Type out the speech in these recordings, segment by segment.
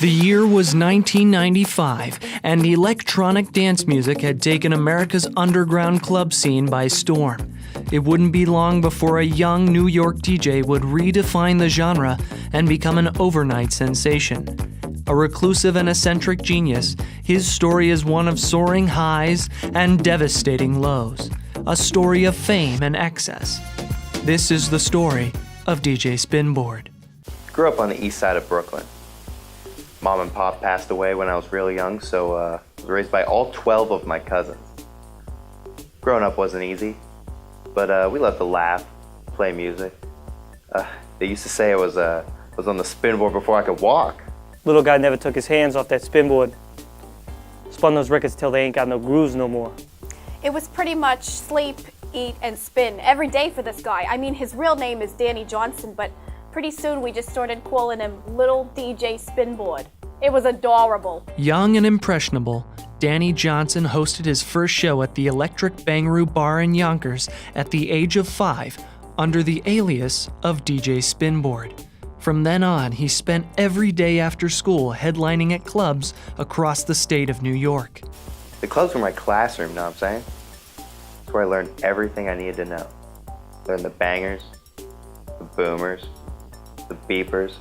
The year was 1995, and electronic dance music had taken America's underground club scene by storm. It wouldn't be long before a young New York DJ would redefine the genre and become an overnight sensation. A reclusive and eccentric genius, his story is one of soaring highs and devastating lows. A story of fame and excess. This is the story of DJ Spinboard. Grew up on the east side of Brooklyn. Mom and Pop passed away when I was really young, so I was raised by all 12 of my cousins. Growing up wasn't easy, but we loved to laugh, play music. They used to say I was on the spinboard before I could walk. Little guy never took his hands off that spinboard. Spun those records till they ain't got no grooves no more. It was pretty much sleep, eat, and spin every day for this guy. I mean, his real name is Danny Johnson, but pretty soon we just started calling him Little DJ Spinboard. It was adorable. Young and impressionable, Danny Johnson hosted his first show at the Electric Bangaroo Bar in Yonkers at the age of 5 under the alias of DJ Spinboard. From then on, he spent every day after school headlining at clubs across the state of New York. The clubs were my classroom, you know what I'm saying? It's where I learned everything I needed to know. Learned the bangers, the boomers, the beepers,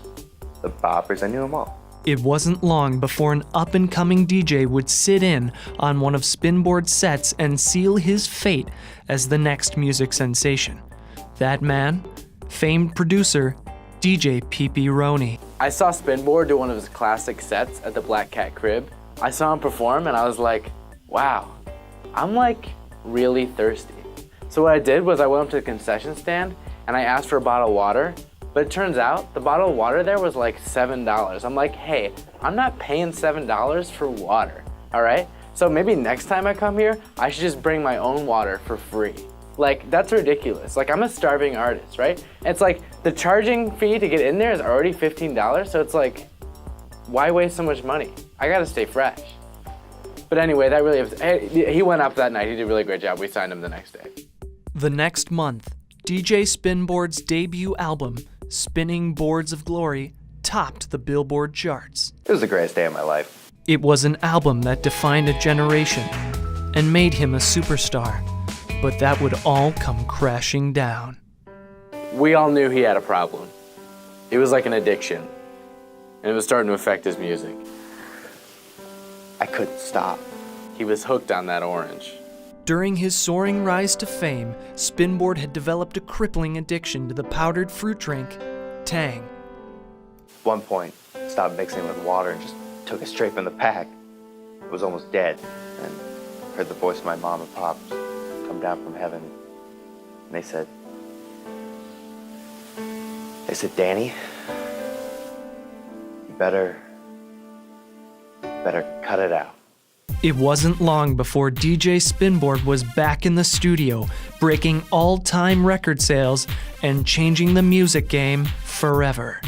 the boppers, I knew them all. It wasn't long before an up-and-coming DJ would sit in on one of Spinboard's sets and seal his fate as the next music sensation. That man, famed producer, DJ Pee Roney. I saw Spinboard do one of his classic sets at the Black Cat Crib. I saw him perform and I was like, wow, I'm like really thirsty. So what I did was I went up to the concession stand and I asked for a bottle of water. But it turns out the bottle of water there was like $7. I'm like, hey, I'm not paying $7 for water, all right? So maybe next time I come here, I should just bring my own water for free. Like, that's ridiculous. Like, I'm a starving artist, right? It's like the charging fee to get in there is already $15, so it's like, why waste so much money? I gotta stay fresh. But anyway, that really, he went up that night. He did a really great job. We signed him the next day. The next month, DJ Spinboard's debut album, Spinning Boards of Glory, topped the Billboard charts. It was the greatest day of my life. It was an album that defined a generation and made him a superstar, but that would all come crashing down. We all knew he had a problem. It was like an addiction, and it was starting to affect his music. I couldn't stop. He was hooked on that orange. During his soaring rise to fame, Spinboard had developed a crippling addiction to the powdered fruit drink, Tang. At one point, I stopped mixing with water and just took it straight from the pack. I was almost dead, and heard the voice of my mom and pop come down from heaven. And they said, Danny, you better cut it out. It wasn't long before DJ Spinboard was back in the studio, breaking all-time record sales and changing the music game forever.